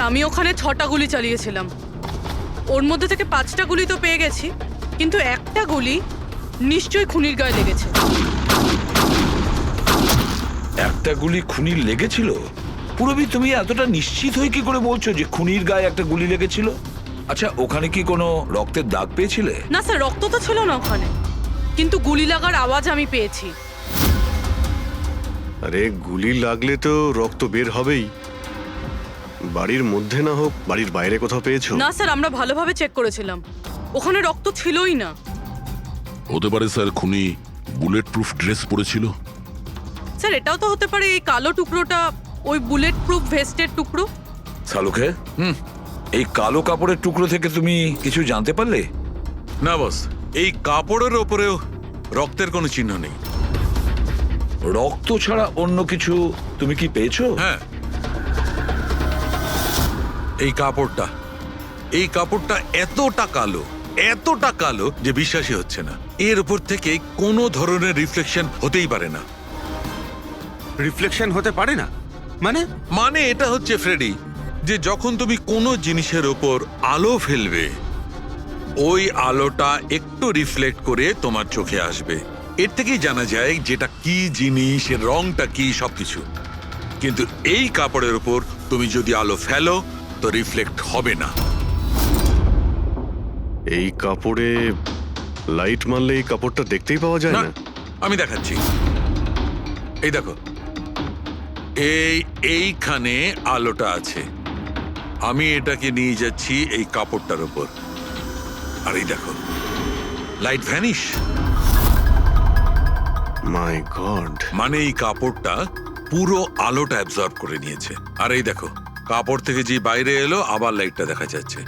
Speaker 6: আমি ওখানে 6টা গুলি চালিয়েছিলাম। ওর মধ্যে থেকে 5টা গুলি তো পেয়ে গেছি, কিন্তু একটা গুলি নিশ্চয়ই খুনির গায়ে লেগেছে।
Speaker 11: একটা গুলি খুনির লেগেছিল? পুরবি, তুমি এতটা নিশ্চিত হয়ে কি করে বলছো যে খুনির গায়ে একটা গুলি লেগেছিল? আচ্ছা, ওখানে কি কোনো রক্তের দাগ পেয়েছিলে?
Speaker 6: না স্যার, রক্ত তো ছিল না ওখানে, কিন্তু গুলি লাগার আওয়াজ আমি পেয়েছি।
Speaker 1: আরে গুলি লাগলে তো রক্ত বের হবেই, বাড়ির মধ্যে না হোক বাড়ির বাইরে কোথাও পেয়েছো?
Speaker 6: না স্যার, আমরা ভালোভাবে চেক করেছিলাম, ওখানে রক্ত ছিলই না।
Speaker 7: হতে পারে স্যার খুনি বুলেট প্রুফ ড্রেস পরেছিল।
Speaker 6: স্যার, এটাও তো হতে পারে এই কালো টুকরোটা ওই বুলেট প্রুফ ভেস্টের টুকরো।
Speaker 11: শালুকে, এই কালো কাপড়ের টুকরো থেকে তুমি কিছু জানতে পারলে?
Speaker 10: না বস, এই কাপড়ের ওপরেও রক্তের কোনো চিহ্ন নেই।
Speaker 11: রক্ত ছাড়া অন্য কিছু তুমি কি পেয়েছো?
Speaker 10: হ্যাঁ, এই কাপড়টা এতটা কালো যে বিশ্বাসই হচ্ছে না। এর উপর থেকে কোনো ধরনের রিফ্লেকশন হতেই পারে না।
Speaker 9: রিফ্লেকশন হতে পারে না
Speaker 10: মানে এটা হচ্ছে ফ্রেডি, যে যখন তুমি কোনো জিনিসের ওপর আলো ফেলবে, ওই আলোটা একটু রিফ্লেক্ট করে তোমার চোখে আসবে। এর থেকেই জানা যায় যেটা কি জিনিস, এর রংটা কি, সবকিছু। কিন্তু এই কাপড়ের উপর তুমি যদি আলো ফেলো তো রিফ্লেক্ট হবে না।
Speaker 1: এই কাপড়ে লাইট মারলে এই কাপড়টা দেখতেই পাওয়া যায় না।
Speaker 10: আমি দেখাচ্ছি, এই দেখো, এইখানে আলোটা আছে, আমি এটাকে নিয়ে যাচ্ছি এই কাপড়টার উপর, আর এই দেখো লাইট ভ্যানিশ।
Speaker 1: মাই গড!
Speaker 10: মানে এই কাপড়টা পুরো আলোটা অ্যাবজর্ব করে নিয়েছে। আর এই দেখো, কাপড় থেকে যে বাইরে এলো আবার লাইটটা দেখা যাচ্ছে।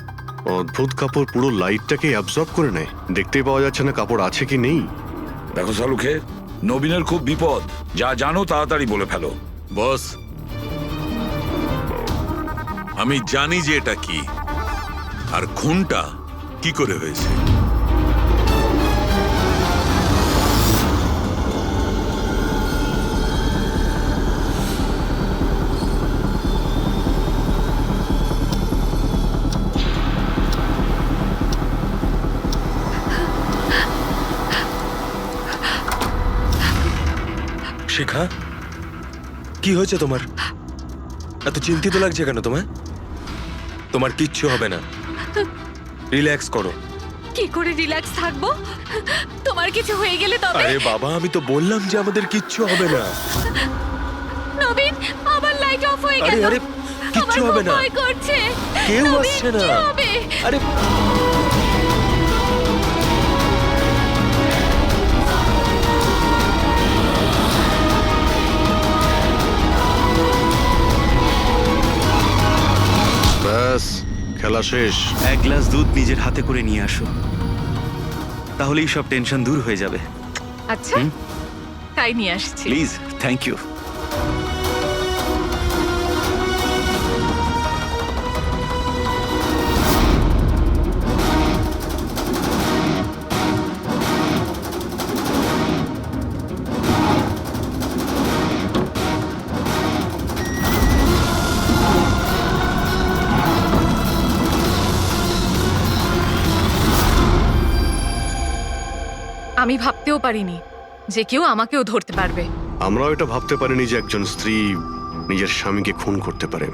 Speaker 1: অদ্ভুত, কাপড় পুরো লাইটটাকে অ্যাবজর্ব করে নেয়, দেখতেই পাওয়া যাচ্ছে না কাপড় আছে কি নেই।
Speaker 11: দেখো শালুকে, নবীনের খুব বিপদ, যা জানো তাড়াতাড়ি বলে ফেলো।
Speaker 10: বস, আমি জানি যে এটা কি, আর খুনটা কি করে হয়েছে।
Speaker 8: শিখা, কি হয়েছে তোমার? এত চিন্তিত লাগছে কেন তোমায়? তোমার কিচ্ছু হবে না, রিল্যাক্স করো।
Speaker 4: কি করে রিল্যাক্স থাকবো? তোমার কিছু হয়ে গেলে তবে?
Speaker 8: আরে বাবা, আমি তো বললাম যে আমাদের কিচ্ছু হবে না।
Speaker 4: নবীন, আবার লাইট অফ হয়ে
Speaker 8: আরে
Speaker 4: গেল।
Speaker 8: আরে, কিচ্ছু হবে না,
Speaker 4: ভয় করছে।
Speaker 8: কেউ
Speaker 4: নবীন,
Speaker 8: আসছে না।
Speaker 4: কি হবে?
Speaker 8: আরে
Speaker 1: ব্যাস, খেলা শেষ।
Speaker 2: এক গ্লাস দুধ নিজের হাতে করে নিয়ে আসো, তাহলেই সব টেনশন দূর হয়ে যাবে।
Speaker 4: আচ্ছা, তাই নিয়ে আসছি।
Speaker 2: Please, thank you.
Speaker 4: আমি ভাবতেও পারিনি যে কেউ আমাকেও ধরতে পারবে।
Speaker 1: আমরাও এটা ভাবতে পারিনি যে একজন স্ত্রী নিজের স্বামীকে খুন করতে পারে।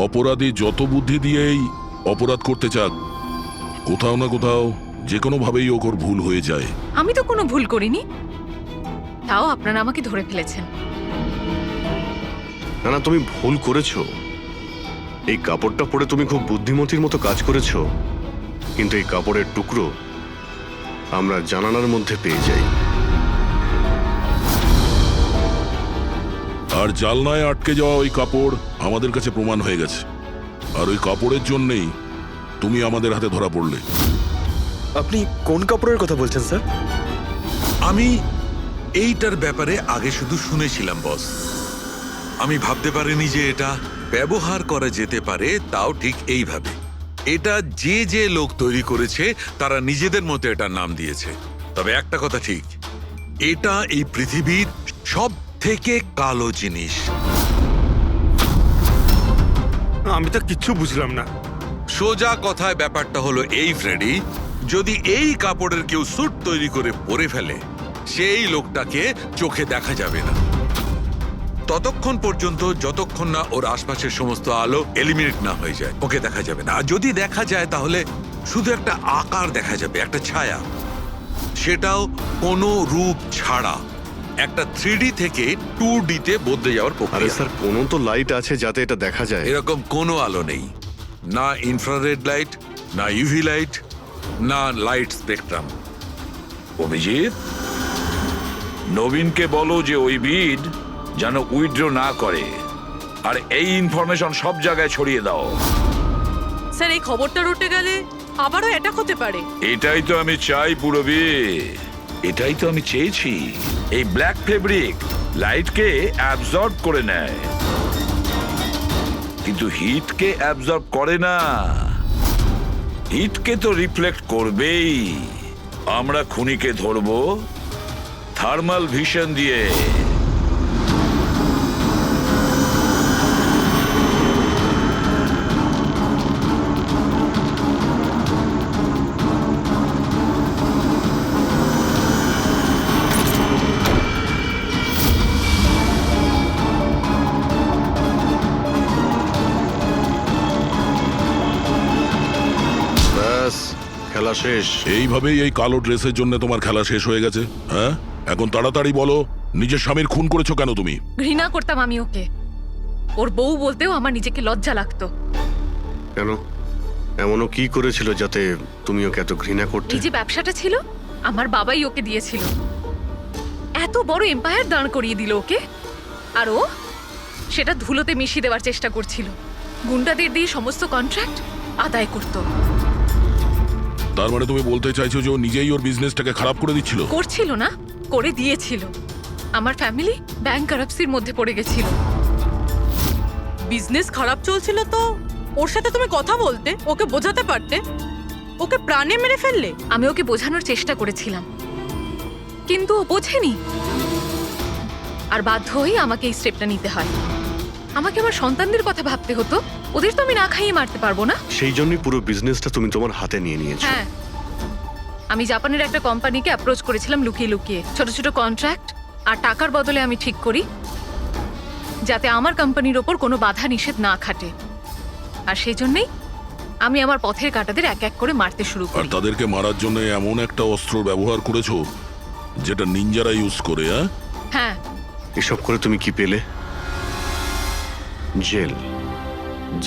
Speaker 7: অপরাধী যত বুদ্ধি দিয়েই অপরাধ করতে চাক, কোথাও না কোথাও যে কোনো ভাবেই ওর ভুল হয়ে যায়।
Speaker 4: আমি তো কোনো ভুল করিনি, তাও আপনারা আমাকে ধরে ফেলেছেন।
Speaker 1: না না, তুমি ভুল করেছো। এই কাপড়টা পরে তুমি খুব বুদ্ধিমতীর মতো কাজ করেছো, কিন্তু এই কাপড়ের টুকরো আমরা জানালার মধ্যে পেয়ে যাই।
Speaker 7: আর জালনায় আটকে যাওয়া ওই কাপড় আমাদের কাছে প্রমাণ হয়ে গেছে, আর ওই কাপড়ের জন্যেই তুমি আমাদের হাতে ধরা পড়লে।
Speaker 8: আপনি কোন কাপড়ের কথা বলছেন স্যার?
Speaker 10: আমি এইটার ব্যাপারে আগে শুধু শুনেছিলাম বস, আমি ভাবতে পারিনি যে এটা ব্যবহার করা যেতে পারে, তাও ঠিক এইভাবে। এটা যে যে লোক তৈরি করেছে তারা নিজেদের মতো এটার নাম দিয়েছে। তবে একটা কথা ঠিক, এটা এই পৃথিবীর সব থেকে কালো জিনিস।
Speaker 9: আমি তো কিচ্ছু বুঝলাম না।
Speaker 10: সোজা কথায় ব্যাপারটা হলো এই ফ্রেডি, যদি এই কাপড়ের কেউ স্যুট তৈরি করে পরে ফেলে সেই লোকটাকে চোখে দেখা যাবে না ততক্ষণ পর্যন্ত, যতক্ষণ না ওর আশপাশের সমস্ত আলো এলিমিনেট না হয়ে যায়। ওকে দেখা যাবে না। আর যদি দেখা যায় তাহলে শুধু একটা আকার দেখা যাবে, একটা ছায়া, সেটাও কোনো রূপ ছাড়া। একটা 3D থেকে 2D তে বদলে যাওয়ার
Speaker 1: আরে
Speaker 10: প্রক্রিয়া।
Speaker 1: স্যার, কোনো তো লাইট আছে যাতে এটা দেখা যায়।
Speaker 10: এরকম কোনো আলো নেই, না ইনফ্রারেড লাইট, না ইউভি লাইট, না লাইট স্পেকট্রাম।
Speaker 11: অভিজিৎ, নবীনকে বলো যে ওই বিড যেন উইথড্র না করে, আর এই ইনফরমেশন সব জায়গায় ছড়িয়ে দাও।
Speaker 6: স্যার এই খবরটা রটে গেলে আবারও অ্যাটাক হতে পারে।
Speaker 11: এটাই তো আমি চাই পূরবী, এটাই তো আমি চেয়েছি। এই ব্ল্যাক ফেব্রিক লাইটকে অ্যাবজর্ব করে নেয়, কিন্তু হিটকে অ্যাবজর্ব করে না। হিটকে তো রিফ্লেক্ট করবেই। আমরা খুনিকে ধরবো থার্মাল ভিশন দিয়ে।
Speaker 1: ব্যাস, খেলা শেষ।
Speaker 7: এইভাবেই এই কালো ড্রেসের জন্য তোমার খেলা শেষ হয়ে গেছে? হ্যাঁ, এখন তাড়াতাড়ি বলো, নিজের স্বামীর খুন করেছো কেন তুমি?
Speaker 4: ঘৃণা করতাম আমি ওকে। ওর বউ বলতেও আমার নিজেকে লজ্জা লাগতো।
Speaker 1: কেন? এমনও কি করেছিল যাতে তুমি ওকে এত ঘৃণা করতে?
Speaker 4: এই যে ব্যবসাটা ছিল, আমার বাবাই ওকে দিয়েছিল। এত বড় এম্পায়ার দাঁড় করিয়ে দিল ওকে, আর ও সেটা ধুলোতে মিশিয়ে দেওয়ার চেষ্টা করছিল। গুন্ডাদের দিয়ে সমস্ত কন্ট্রাক্ট আদায় করতো।
Speaker 7: তার মানে তুমি বলতে চাইছো যে ও নিজেই ওর বিজনেসটাকে খারাপ করে দিচ্ছিল?
Speaker 4: করছিল না, করে দিয়েছিল। আমার ফ্যামিলি ব্যাংকারাপসির মধ্যে পড়ে গেছিল।
Speaker 6: বিজনেস খারাপ চলছিল তো ওর সাথে তুমি কথা বলতে, ওকে বোঝাতে পারতে। ওকে প্রাণে মেরে ফেললে।
Speaker 4: আমি ওকে বোঝানোর চেষ্টা করেছিলাম, কিন্তু ও বোঝেনি। আর বাধ্য হয়ে আমাকে এই স্টেপটা নিতে হয়। আমাকে আমার সন্তানদের কথা ভাবতে হতো। ওদের তো আমি না খাইয়ে মারতে পারবো না।
Speaker 1: সেই জন্যই পুরো বিজনেসটা তুমি তোমার হাতে নিয়ে নিয়েছো।
Speaker 4: হ্যাঁ, আমি জাপানের একটা কোম্পানিকে অ্যাপ্রোচ করেছিলাম লুকিয়ে লুকিয়ে। ছোট ছোট কন্ট্রাক্ট আর টাকার বদলে আমি ঠিক করি যাতে আমার কোম্পানির ওপর কোনো বাধা নিষেধ না খাটে। আর সেই জন্যই আমি আমার পথের কাঁটাদের এক এক করে মারতে শুরু
Speaker 7: আর
Speaker 4: করি।
Speaker 7: তাদেরকে মারার জন্য এমন একটা অস্ত্র ব্যবহার করেছো যেটা নিনজারা ইউজ করে?
Speaker 4: হ্যাঁ,
Speaker 1: এসব করে তুমি কি পেলে? জেল।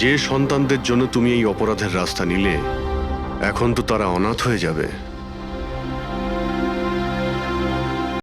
Speaker 1: যে সন্তানদের জন্য তুমি এই অপরাধের রাস্তা নিলে, এখন তো তারা অনাথ হয়ে যাবে।